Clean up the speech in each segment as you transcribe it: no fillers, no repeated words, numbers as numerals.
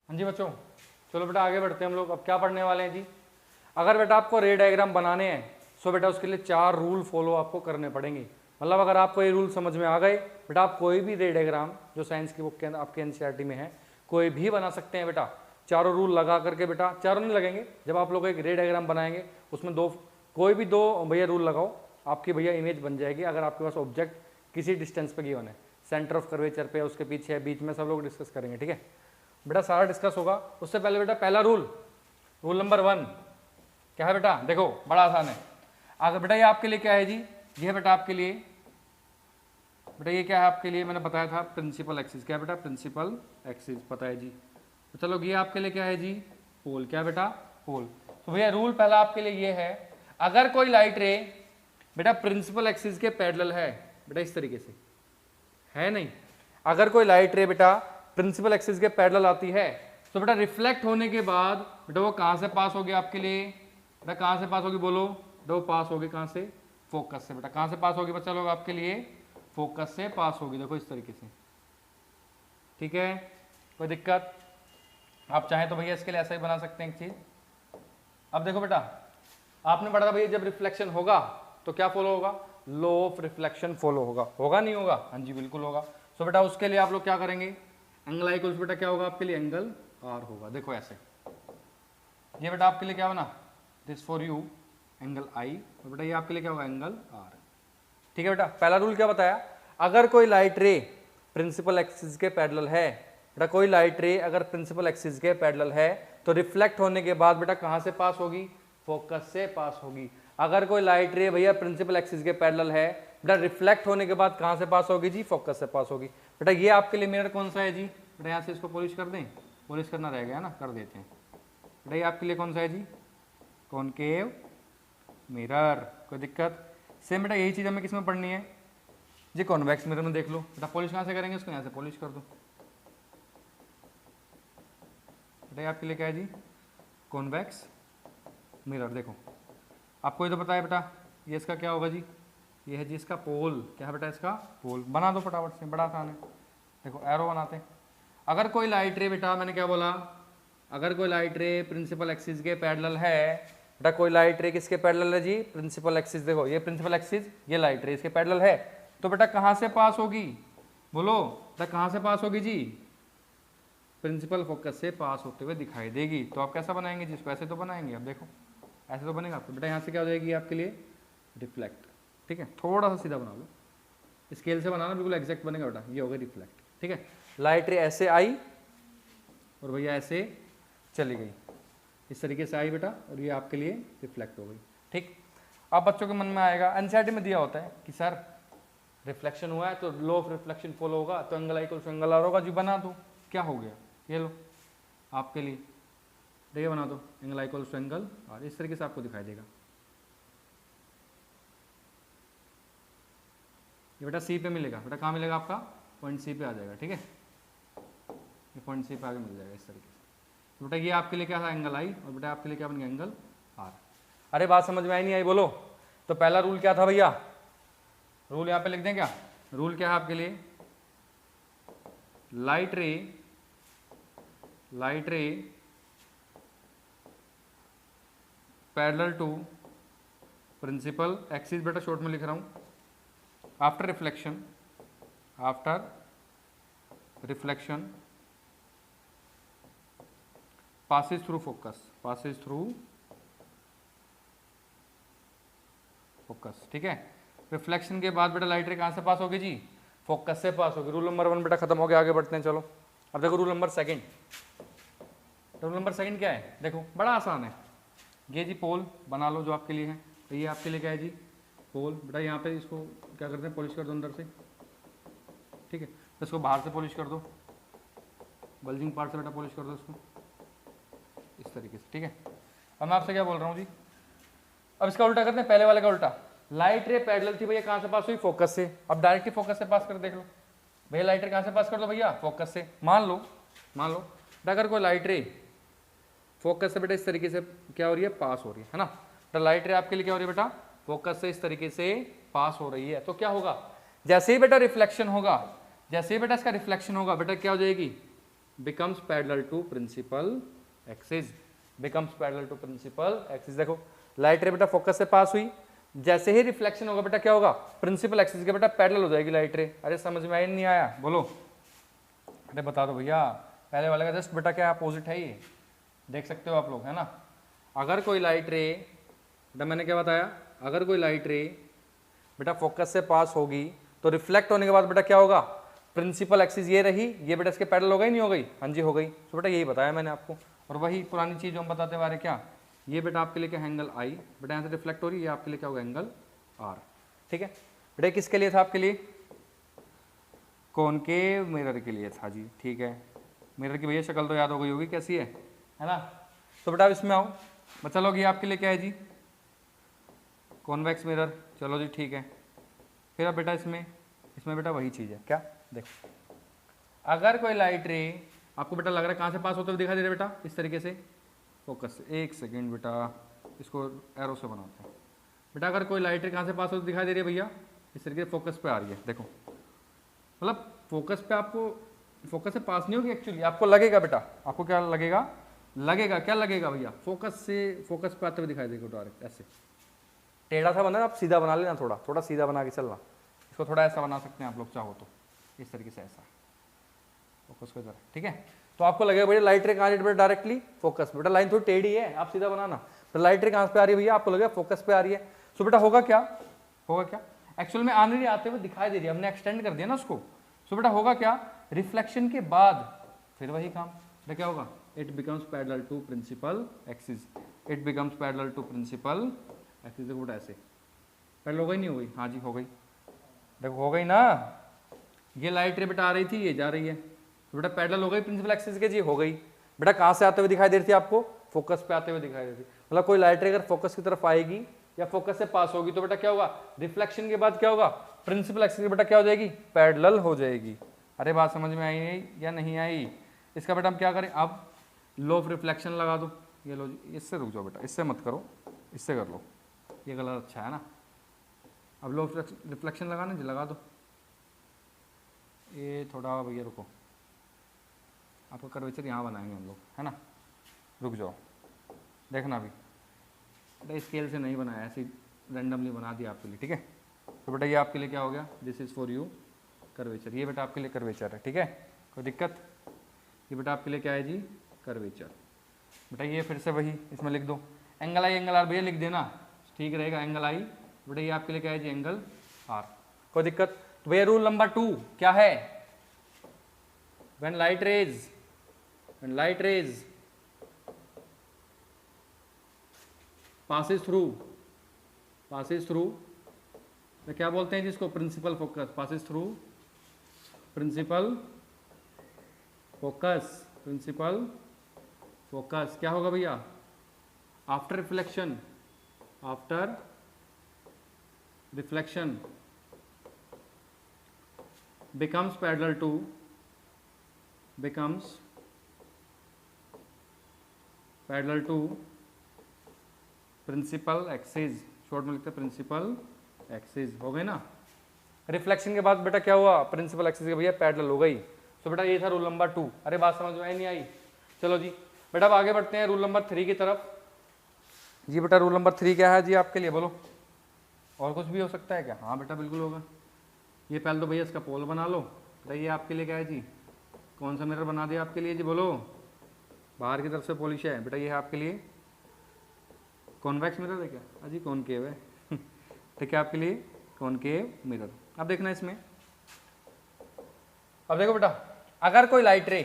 हाँ जी बच्चों, चलो बेटा आगे बढ़ते हैं हम लोग। अब क्या पढ़ने वाले हैं जी। अगर बेटा आपको रे डायग्राम बनाने हैं सो बेटा उसके लिए 4 रूल फॉलो आपको करने पड़ेंगे। मतलब अगर आपको ये रूल समझ में आ गए बेटा आप कोई भी रे डायग्राम जो साइंस की बुक के अंदर आपके एनसीईआरटी में है कोई भी बना सकते हैं बेटा। चारों रूल लगा करके बेटा, चारों नहीं लगेंगे, जब आप लोग एक रे डायग्राम बनाएंगे उसमें कोई भी दो भैया रूल लगाओ, आपकी भैया इमेज बन जाएगी। अगर आपके पास ऑब्जेक्ट किसी डिस्टेंस पे गिवन है, सेंटर ऑफ कर्वेचर पे, उसके पीछे है, बीच में, सब लोग डिस्कस करेंगे। ठीक है बेटा, सारा डिस्कस होगा। उससे पहले बेटा पहला रूल नंबर 1 क्या है बेटा, देखो बड़ा आसान है। अगर बेटा ये आपके लिए क्या है जी, ये है बेटा आपके लिए, बेटा ये क्या है आपके लिए, मैंने बताया था प्रिंसिपल एक्सिस। क्या है बेटा, प्रिंसिपल एक्सिस पता है जी। तो चलो ये आपके लिए क्या है जी, पोल। क्या बेटा, पोल। तो भैया रूल पहला आपके लिए ये है, अगर कोई लाइट रे बेटा प्रिंसिपल एक्सिस के पैरेलल है, बेटा इस तरीके से है नहीं, अगर कोई लाइट रे बेटा प्रिंसिपल एक्सिस के पैरेलल आती है तो बेटा रिफ्लेक्ट होने के बाद बेटा वो कहां से पास होगी आपके लिए, बेटा कहां से पास होगी बोलो, बेटा वो पास होगी कहां से, फोकस से। बेटा कहां से पास होगी बच्चा लोग आपके लिए, फोकस से पास होगी। देखो इस तरीके से, ठीक है, कोई दिक्कत? आप चाहें तो भैया इसके लिए ऐसा ही बना सकते हैं एक चीज। अब देखो बेटा, आपने पढ़ा था भैया जब रिफ्लेक्शन होगा तो क्या फॉलो होगा, लॉ ऑफ रिफ्लेक्शन फॉलो होगा। होगा नहीं होगा? हाँ जी बिल्कुल होगा। सो बेटा उसके लिए आप लोग क्या करेंगे, एंगल आई इक्वल्स बेटा क्या होगा आपके लिए, एंगल आर होगा। देखो ऐसे, ये बेटा आपके लिए क्या बना, दिस फॉर यू एंगल आई, और बेटा ये आपके लिए क्या होगा, एंगल आर। ठीक है बेटा, पहला रूल क्या बताया, अगर कोई लाइट रे प्रिंसिपल एक्सिस के पैरेलल है, बेटा कोई लाइट रे अगर प्रिंसिपल एक्सिस के पैरेलल है तो रिफ्लेक्ट होने के बाद बेटा कहां से पास होगी, फोकस से पास होगी। अगर कोई लाइट रे भैया प्रिंसिपल एक्सिस के पैरेलल है बेटा रिफ्लेक्ट होने के बाद कहां से पास होगी जी, फोकस से पास होगी। बेटा ये आपके लिए मिरर कौन सा है जी, बेटा यहाँ से इसको पॉलिश कर दें, पॉलिश करना रह गया ना, कर देते हैं। बेटा ये आपके लिए कौन सा है जी, कॉनकेव मिरर। कोई दिक्कत? सेम बेटा यही चीज़ हमें किस में पढ़नी है जी, कॉन्वेक्स मिरर में। देख लो बेटा पॉलिश कहाँ से करेंगे इसको, यहाँ से पॉलिश कर दो। बेटा ये आपके लिए क्या है जी, कॉन्वेक्स मिरर। देखो आपको ये तो पता है बेटा, ये इसका क्या होगा जी, ये है जी इसका पोल। क्या है बेटा, इसका पोल। बना दो फटाफट से, बड़ा आसान है। देखो एरो बनाते हैं। अगर कोई लाइट रे बेटा, मैंने क्या बोला, अगर कोई लाइट रे प्रिंसिपल एक्सिस के पैरेलल है, बेटा कोई लाइट रे किसके पैरेलल है जी, प्रिंसिपल एक्सिस। देखो ये प्रिंसिपल एक्सिस, ये लाइट रे इसके पैरेलल है, तो बेटा कहाँ से पास होगी बोलो, बेटा कहाँ से पास होगी जी, प्रिंसिपल फोकस से पास होते हुए दिखाई देगी। तो आप कैसा बनाएंगे जिसको, ऐसे तो बनाएंगे। अब देखो ऐसे तो बनेगा आपको, बेटा यहाँ से क्या हो जाएगी आपके लिए, रिफ्लेक्ट। ठीक है, थोड़ा सा सीधा बना लो, स्केल से बनाना, बिल्कुल एग्जैक्ट बनेगा बेटा। ये हो गया रिफ्लेक्ट। ठीक है, लाइट रे ऐसे आई और भैया ऐसे चली गई, इस तरीके से आई बेटा, और ये आपके लिए रिफ्लेक्ट हो गई। ठीक, अब बच्चों के मन में आएगा, एनसीईआरटी में दिया होता है कि सर रिफ्लेक्शन हुआ है तो लॉ ऑफ रिफ्लेक्शन फॉलो होगा, तो angle i equal to angle r होगा जी। बना दो, क्या हो गया, ये लो आपके लिए, ये बना दो, angle i equal to angle r. इस तरीके से आपको दिखाई देगा। ये बेटा सी पे मिलेगा, बेटा कहाँ मिलेगा आपका, पॉइंट सी पे आ जाएगा। ठीक है, ये पॉइंट सी पे आगे मिल जाएगा इस तरीके से। तो बेटा ये आपके लिए क्या था, एंगल आई, और बेटा आपके लिए क्या बन गया, एंगल आर। अरे बात समझ में आई नहीं आई बोलो? तो पहला रूल क्या था भैया, रूल यहाँ पे लिख दें क्या, रूल क्या है आपके लिए, light ray parallel to principal axis, बेटा शॉर्ट में लिख रहा हूँ, after reflection passes through focus. ठीक है, रिफ्लेक्शन के बाद बेटा लाइट रे कहाँ से पास होगी जी, फोकस से पास होगी। रूल नंबर 1 बेटा खत्म हो गया, आगे बढ़ते हैं। चलो अब देखो रूल नंबर 2। रूल नंबर 2 क्या है, देखो बड़ा आसान है। ये जी पोल बना लो जो आपके लिए है, तो ये आपके लिए क्या है जी, पोल। बेटा यहाँ पे इसको क्या करते हैं, पॉलिश कर दो अंदर से। ठीक है, तो इसको बाहर से पॉलिश कर दो, बल्जिंग पार्ट से बेटा पॉलिश कर दो इसको इस तरीके से। ठीक है, अब मैं आपसे क्या बोल रहा हूँ जी, अब इसका उल्टा करते हैं, पहले वाले का उल्टा। लाइट रे पैरेलल थी भैया, कहाँ से पास हुई, फोकस से। अब डायरेक्टली फोकस से पास कर, देख लो भैया लाइट रे कहाँ से पास कर दो भैया, फोकस से। मान लो अगर कोई लाइट रे फोकस से बेटा इस तरीके से क्या हो रही है, पास हो रही है ना, तो लाइट रे आपके लिए क्या हो रही है बेटा, फोकस से इस तरीके से पास हो रही है। तो क्या होगा, जैसे ही बेटा रिफ्लेक्शन होगा, जैसे ही बेटा इसका रिफ्लेक्शन होगा बेटा क्या हो जाएगी, becomes parallel to principal axis, becomes parallel to principal axis. देखो लाइट रे बेटा फोकस से पास हुई, जैसे ही रिफ्लेक्शन होगा बेटा क्या होगा, प्रिंसिपल एक्सिस के बेटा पैरेलल हो जाएगी लाइट रे। अरे समझ में आया नहीं आया, बोलो। अरे बता दो भैया, पहले वाले का जस्ट बेटा क्या अपोजिट है, ये देख सकते हो आप लोग, है ना। अगर कोई लाइट रे बेटा, मैंने क्या बताया, अगर कोई लाइट रे बेटा फोकस से पास होगी तो रिफ्लेक्ट होने के बाद बेटा क्या होगा, प्रिंसिपल एक्सिस ये रही, ये बेटा इसके पैरेलल हो गई नहीं हो गई, हाँ जी हो गई। तो बेटा यही बताया मैंने आपको, और वही पुरानी चीज जो हम बताते आ रहे क्या, ये बेटा आपके लिए क्या एंगल आई, बेटा यहाँ से रिफ्लेक्ट हो रही है, ये आपके लिए क्या होगा एंगल आर। ठीक है बेटा, किसके लिए था आपके लिए, कॉनकेव मिरर के लिए था जी। ठीक है, मिरर की भैया शक्ल तो याद हो गई होगी कैसी है ना। तो बेटा अब इसमें आओ, बच्चा लोग ये आपके लिए क्या है जी, कॉन्वेक्स मिरर। चलो जी ठीक है, फिर अब बेटा इसमें बेटा वही चीज़ है क्या, देखो अगर कोई लाइट रे आपको बेटा लग रहा है कहाँ से पास होते हुए दिखाई दे रहा है बेटा, इस तरीके से फोकस से, एक सेकेंड बेटा इसको एरो से बनाते हैं बेटा। अगर कोई लाइट रे कहाँ से पास होते दिखाई दे रही है भैया, इस तरीके से फोकस पे आ रही है, देखो मतलब फोकस पे आपको, फोकस से पास नहीं होगी एक्चुअली, आपको लगेगा बेटा, आपको क्या लगेगा, क्या लगेगा भैया, फोकस पे आते हुए दिखाई देगा डायरेक्ट ऐसे। टेढ़ा सा बना, आप सीधा बना लेना, थोड़ा सीधा बना के चलना, इसको थोड़ा ऐसा बना सकते हैं आप लोग चाहो तो, इस तरीके से ऐसा फोकस को इधर। ठीक है, तो आपको लगेगा भैया लाइट रे कहाँ बेटा डायरेक्टली फोकस, बेटा लाइन थोड़ी टेढ़ी है, आप सीधा बनाना। तो लाइट रे कहाँ पे आ रही है भैया, आपको लगेगा फोकस पे आ रही है। सो बेटा होगा क्या, एक्चुअल में आने नहीं आते हुए दिखाई दे रही है, हमने एक्सटेंड कर दिया ना उसको। सो बेटा होगा क्या, रिफ्लेक्शन के बाद फिर वही काम, बेटा क्या होगा, it becomes parallel to principal axis, it becomes parallel to principal axis. देखो बेटा ऐसे पैरेलल हो गई नहीं हो गई, हाँ जी हो गई, देखो हो गई ना। ये लाइट रे बेटा आ रही थी, ये जा रही है, तो बेटा पैरेलल हो गई प्रिंसिपल एक्सिस के जी, हो गई। बेटा कहाँ से आते हुए दिखाई दे रही थी आपको, फोकस पे आते हुए दिखाई दे रही थी। मतलब कोई लाइट रे अगर फोकस की तरफ आएगी या फोकस से पास होगी तो बेटा क्या होगा, रिफ्लेक्शन के बाद क्या होगा, प्रिंसिपल एक्सिस बेटा क्या हो जाएगी, पैरेलल हो जाएगी। अरे बात समझ में आई या नहीं आई, इसका बेटा हम क्या करें, अब लॉ ऑफ रिफ्लेक्शन लगा दो। ये लो जी, इससे रुक जाओ बेटा, इससे मत करो, इससे कर लो, ये कलर अच्छा है ना। अब लॉ ऑफ रिफ्लेक्शन लगाना जी, लगा दो। ये थोड़ा भैया रुको, आपका कर्वेचर यहाँ बनाएंगे हम लोग, है ना, रुक जाओ, देखना अभी बेटा स्केल से नहीं बनाया, ऐसे रैंडमली बना दिया आपके लिए। ठीक है, तो बेटा ये आपके लिए क्या हो गया, this is for you curvature, ये बेटा आपके लिए कर्वेचर है। ठीक है, कोई दिक्कत, ये बेटा आपके लिए क्या है जी, कर्वेचर। बेटा ये फिर से वही इसमें लिख दो, एंगल आई एंगल आर भैया लिख देना, ठीक रहेगा, एंगल आई। बेटा ये आपके लिए क्या है जी, एंगल आर, कोई दिक्कत। तो भैया रूल नंबर 2 क्या है, when light rays passes through तो क्या बोलते हैं जिसको, principal focus, passes through principal focus क्या होगा भैया, after reflection becomes parallel to principal axis, short में लिखते हैं प्रिंसिपल एक्सिस, हो गए ना। रिफ्लेक्शन के बाद बेटा क्या हुआ, प्रिंसिपल एक्सिस के भैया पैरेलल हो गई। तो बेटा ये था रूल नंबर 2। अरे बात समझ में आई नहीं आई, चलो जी बेटा अब आगे बढ़ते हैं रूल नंबर 3 की तरफ। जी बेटा रूल नंबर 3 क्या है जी आपके लिए, बोलो। और कुछ भी हो सकता है क्या, हाँ बेटा बिल्कुल होगा। ये पहले तो भैया इसका पोल बना लो। बेटा ये आपके लिए क्या है जी, कौन सा मिरर बना दिया आपके लिए जी, बोलो। बाहर की तरफ से पॉलिश है बेटा, ये है आपके लिए कॉन्वेक्स मिरर है क्या, अजी कॉनकेव है ठीक है, आपके लिए कॉनकेव मिरर। अब देखना इसमें, अब देखो बेटा अगर कोई लाइट रे,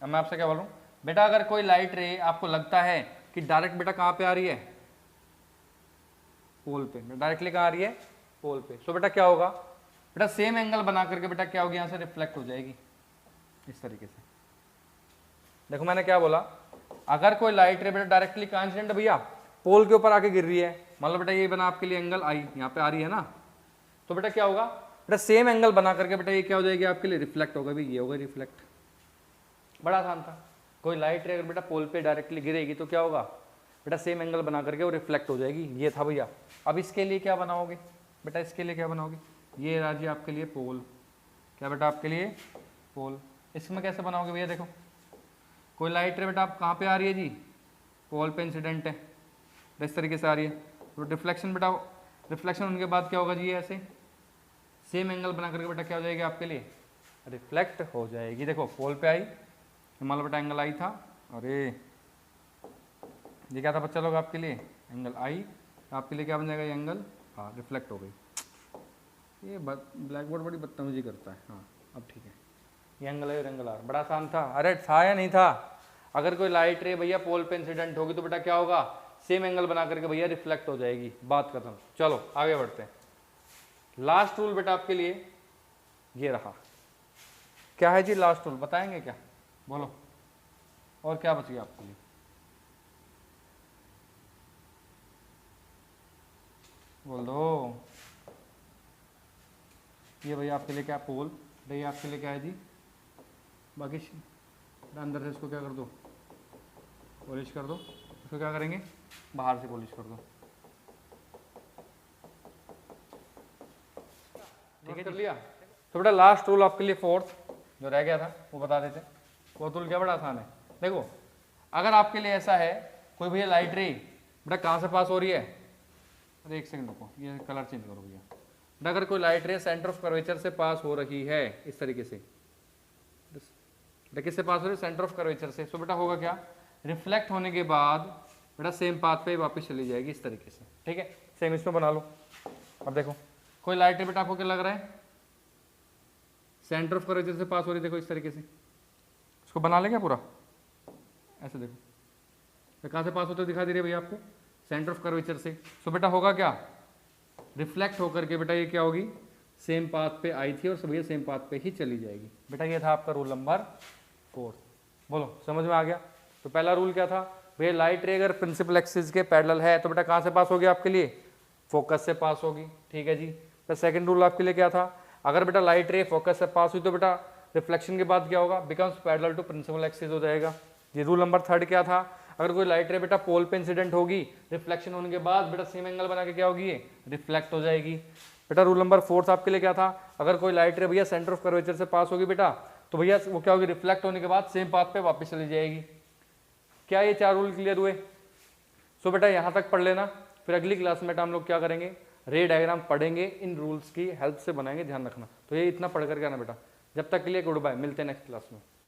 अब मैं आपसे क्या बोल रहा हूँ बेटा, अगर कोई लाइट रे आपको लगता है कि डायरेक्ट बेटा कहाँ पे आ रही है, पोल पे, डायरेक्टली कहाँ आ रही है, पोल पे। सो बेटा क्या होगा, बेटा सेम एंगल बना करके बेटा क्या होगी, यहाँ से रिफ्लेक्ट हो जाएगी इस तरीके से। देखो मैंने क्या बोला, अगर कोई लाइट रे बेटा डायरेक्टली कहाँ इंसिडेंट है भैया, पोल के ऊपर आके गिर रही है, मतलब बेटा ये बना आपके लिए एंगल आई, यहाँ पे आ रही है ना, तो बेटा क्या होगा, बेटा सेम एंगल बना करके बेटा ये क्या हो जाएगी आपके लिए, रिफ्लेक्ट होगा भी, ये होगा रिफ्लेक्ट। बड़ा आसान था। कोई लाइट रे अगर बेटा पोल पे डायरेक्टली गिरेगी तो क्या होगा, बेटा सेम एंगल बना करके वो रिफ्लेक्ट हो जाएगी, ये था भैया। अब इसके लिए क्या बनाओगे बेटा, इसके लिए क्या बनाओगे, ये रहा जी आपके लिए पोल, क्या बेटा आपके लिए पोल। इसमें कैसे बनाओगे भैया, देखो कोई लाइट रे बेटा आप कहाँ पे आ रही है जी, पोल पे इंसिडेंट है, इस तरीके से आ रही है, तो रिफ्लेक्शन बेटा, रिफ्लेक्शन होने के बाद क्या होगा जी, ऐसे सेम एंगल बना करके बेटा क्या हो जाएगी आपके लिए, रिफ्लेक्ट हो जाएगी। देखो पोल पे आई, मान लो बेटा एंगल आई था, अरे ये क्या था बच्चा लोग आपके लिए, एंगल आई, आपके लिए क्या बन जाएगा ये एंगल, हाँ रिफ्लेक्ट हो गई। ये ब्लैक बोर्ड बड़ी बदतमीजी करता है। हाँ अब ठीक है, ये एंगल है और एंगल आर, बड़ा आसान था। अरे था या नहीं था, अगर कोई लाइट रे भैया पोल पे इंसिडेंट होगी तो बेटा क्या होगा, सेम एंगल बना करके भैया रिफ्लेक्ट हो जाएगी, बात खत्म। चलो आगे बढ़ते हैं। लास्ट रूल बेटा आपके लिए ये रहा, क्या है जी लास्ट रूल, बताएंगे क्या, बोलो, और क्या बच गया आपके लिए, बोल दो। ये भैया आपके लिए क्या पोल, ये आपके लिए क्या है जी, बाकी अंदर से इसको क्या कर दो, पॉलिश कर दो, इसको क्या करेंगे, बाहर से पॉलिश कर दो, ठीक है कर लिया। तो बेटा लास्ट रूल आपके लिए फोर्थ जो रह गया था वो बता देते। वो रूल क्या बड़ा आसान है, देखो अगर आपके लिए ऐसा है, कोई भैया लाइट रे बेटा कहाँ से पास हो रही है, अरे एक सेकंड रुको, ये कलर चेंज करो भैया। बेटा अगर कोई लाइट रे सेंटर ऑफ कर्वेचर से पास हो रही है इस तरीके से, बेटा किससे पास हो रही है, सेंटर ऑफ कर्वेचर से, तो बेटा होगा क्या, रिफ्लेक्ट होने के बाद बेटा सेम पाथ पे वापस चली जाएगी इस तरीके से, ठीक है। सेम इसमें बना लो। अब देखो कोई लाइट रे बेटा आपको क्या लग रहा है, सेंटर ऑफ कर्वेचर से पास हो रही है, देखो इस तरीके से, इसको बना लेंगे पूरा, ऐसे देखो तो कहाँ से पास होते दिखा दे रही है भैया आपको, सेंटर ऑफ कर्वेचर से। सो बेटा होगा क्या, रिफ्लेक्ट होकर के बेटा ये क्या होगी, सेम पाथ पे आई थी और सब ये सेम पाथ पे ही चली जाएगी। बेटा ये था आपका रूल नंबर 4, बोलो समझ में आ गया। तो पहला रूल क्या था भैया, लाइट रे अगर प्रिंसिपल एक्सिस के पैरेलल है तो बेटा कहाँ से पास होगी आपके लिए, फोकस से पास होगी, ठीक है जी। तो सेकंड रूल आपके लिए क्या था, अगर बेटा लाइट रे फोकस से पास हुई तो बेटा रिफ्लेक्शन के बाद क्या होगा, becomes parallel to principal axis हो जाएगा। ये रूल नंबर 3 क्या था, अगर कोई लाइट रे बेटा पोल पे इंसिडेंट होगी, रिफ्लेक्शन होने के बाद बेटा सेम एंगल बना के क्या होगी, ये रिफ्लेक्ट हो जाएगी। बेटा रूल नंबर 4 आपके लिए क्या था, अगर कोई लाइट रे भैया सेंटर ऑफ कर्वेचर से पास होगी बेटा, तो भैया वो क्या होगी, रिफ्लेक्ट होने के बाद सेम पाथ पे वापस चली जाएगी। क्या ये 4 रूल क्लियर हुए। सो बेटा यहाँ तक पढ़ लेना, फिर अगली क्लास में हम लोग क्या करेंगे, रे डायग्राम पढ़ेंगे, इन रूल्स की हेल्प से बनाएंगे, ध्यान रखना। तो ये इतना पढ़ करके आना बेटा। जब तक के लिए गुड बाय, मिलते हैं नेक्स्ट क्लास में।